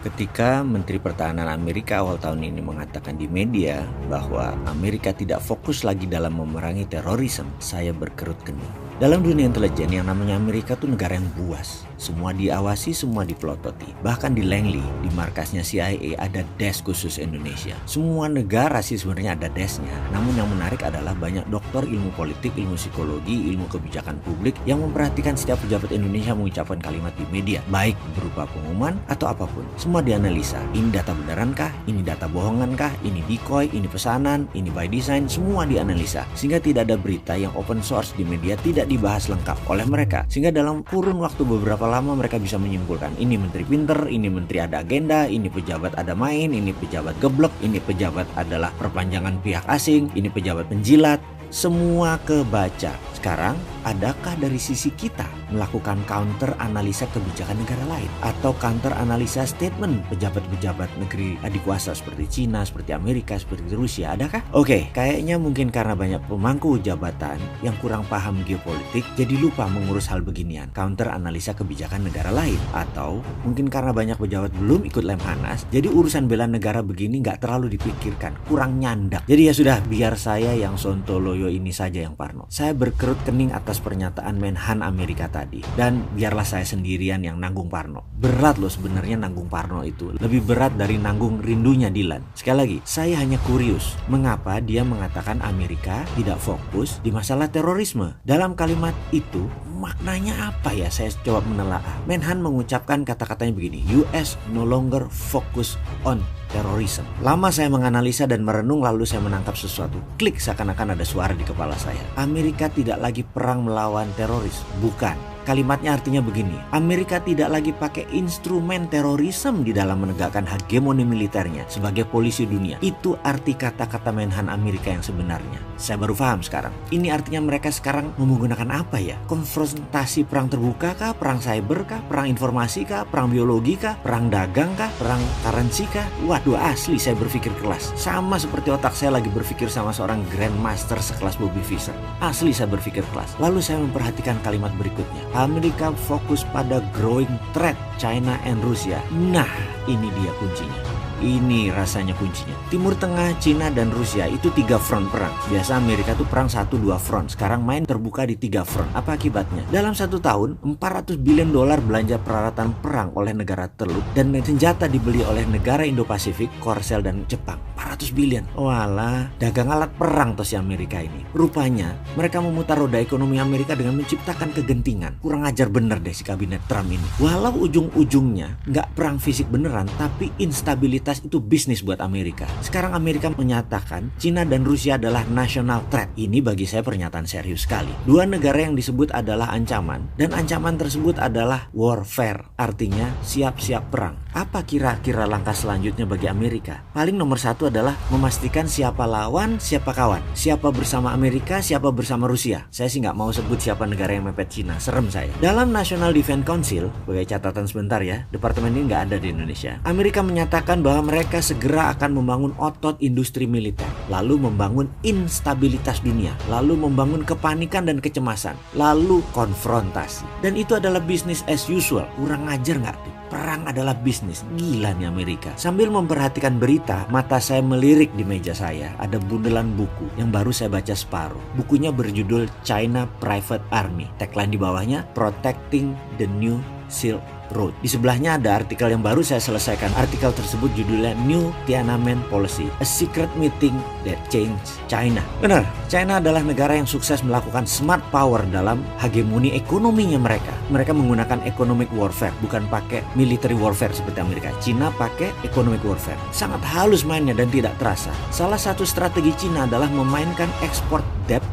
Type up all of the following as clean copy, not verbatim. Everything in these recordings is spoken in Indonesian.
Ketika Menteri Pertahanan Amerika awal tahun ini mengatakan di media bahwa Amerika tidak fokus lagi dalam memerangi terorisme, saya berkerut kening. Dalam dunia intelijen yang namanya Amerika tuh negara yang buas. Semua diawasi, semua dipelototi. Bahkan di Langley, di markasnya CIA ada desk khusus Indonesia. Semua negara sih sebenarnya ada desknya. Namun yang menarik adalah banyak dokter ilmu politik, ilmu psikologi, ilmu kebijakan publik yang memperhatikan setiap pejabat Indonesia mengucapkan kalimat di media, baik berupa pengumuman atau apapun. Semua dianalisa. Ini data benarankah? Ini data bohongankah? Ini decoy? Ini pesanan? Ini by design? Semua dianalisa. Sehingga tidak ada berita yang open source di media tidak dibahas lengkap oleh mereka. Sehingga dalam kurun waktu beberapa lama mereka bisa menyimpulkan ini menteri pinter, ini menteri ada agenda, ini pejabat ada main, ini pejabat geblek, ini pejabat adalah perpanjangan pihak asing, ini pejabat penjilat. Semua kebaca. Sekarang, adakah dari sisi kita melakukan counter analisa kebijakan negara lain? Atau counter analisa statement pejabat-pejabat negeri adikuasa seperti Cina, seperti Amerika, seperti Rusia? Adakah? Oke, kayaknya mungkin karena banyak pemangku jabatan yang kurang paham geopolitik, jadi lupa mengurus hal beginian. Counter analisa kebijakan negara lain. Atau mungkin karena banyak pejabat belum ikut Lemhanas, jadi urusan bela negara begini nggak terlalu dipikirkan, kurang nyandak. Jadi ya sudah, biar saya yang sontoloyo ini saja yang parno. Saya berkerut kening atas pernyataan Menhan Amerika tadi. Dan biarlah saya sendirian yang nanggung parno. Berat loh sebenarnya nanggung parno itu. Lebih berat dari nanggung rindunya Dilan. Sekali lagi, saya hanya kurius. Mengapa dia mengatakan Amerika tidak fokus di masalah terorisme? Dalam kalimat itu, maknanya apa ya? Saya coba menelaah. Menhan mengucapkan kata-katanya begini, US no longer focus on terorisme. Lama saya menganalisa dan merenung, lalu saya menangkap sesuatu. Klik, seakan-akan ada suara di kepala saya. Amerika tidak lagi perang melawan teroris. Bukan. Kalimatnya artinya begini, Amerika tidak lagi pakai instrumen terorisme di dalam menegakkan hegemoni militernya sebagai polisi dunia. Itu arti kata-kata Menhan Amerika yang sebenarnya. Saya baru paham sekarang. Ini artinya mereka sekarang menggunakan apa ya? Konfrontasi perang terbuka kah? Perang cyber kah? Perang informasi kah? Perang biologi kah? Perang dagang kah? Perang currency kah? Waduh, asli saya berpikir kelas. Sama seperti otak saya lagi berpikir sama seorang grandmaster sekelas Bobby Fischer. Asli saya berpikir kelas. Lalu saya memperhatikan kalimat berikutnya. Amerika fokus pada growing threat China and Rusia. Nah, ini dia kuncinya. Ini rasanya kuncinya. Timur Tengah, Cina, dan Rusia itu 3 front perang. Biasa Amerika tuh perang 1-2 front. Sekarang main terbuka di 3 front. Apa akibatnya? Dalam 1 tahun, $400 billion belanja peralatan perang oleh negara teluk dan senjata dibeli oleh negara Indo-Pasifik, Korsel, dan Jepang. 400 billion. Walah, dagang alat perang tuh si Amerika ini. Rupanya, mereka memutar roda ekonomi Amerika dengan menciptakan kegentingan. Kurang ajar bener deh si kabinet Trump ini. Walau ujung-ujungnya nggak perang fisik beneran, tapi instabilitas itu bisnis buat Amerika. Sekarang Amerika menyatakan Cina dan Rusia adalah national threat. Ini bagi saya pernyataan serius sekali. 2 negara yang disebut adalah ancaman, dan ancaman tersebut adalah warfare. Artinya siap-siap perang. Apa kira-kira langkah selanjutnya bagi Amerika? Paling nomor 1 adalah memastikan siapa lawan, siapa kawan. Siapa bersama Amerika, siapa bersama Rusia. Saya sih nggak mau sebut siapa negara yang mepet Cina. Serem saya. Dalam National Defense Council, sebagai catatan sebentar ya, departemen ini nggak ada di Indonesia. Amerika menyatakan bahwa mereka segera akan membangun otot industri militer, lalu membangun instabilitas dunia, lalu membangun kepanikan dan kecemasan, lalu konfrontasi. Dan itu adalah business as usual. Kurang ajar nggak tuh? Perang adalah bisnis. Gila nih Amerika. Sambil memperhatikan berita, mata saya melirik di meja saya. Ada bundelan buku yang baru saya baca separuh. Bukunya berjudul China Private Army. Tagline di bawahnya, Protecting the New Silk Road. Di sebelahnya ada artikel yang baru saya selesaikan. Artikel tersebut judulnya New Tiananmen Policy, A Secret Meeting That Changed China. Benar, China adalah negara yang sukses melakukan smart power dalam hegemoni ekonominya mereka. Mereka menggunakan economic warfare, bukan pakai military warfare seperti Amerika. China pakai economic warfare. Sangat halus mainnya dan tidak terasa. Salah satu strategi China adalah memainkan export debt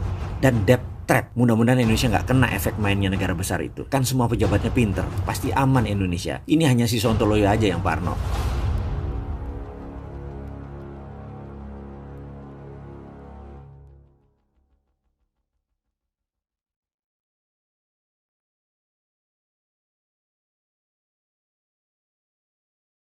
dan debt trap. Mudah-mudahan Indonesia nggak kena efek mainnya negara besar itu. Kan semua pejabatnya pinter. Pasti aman Indonesia. Ini hanya si Sontoloyo aja yang parno.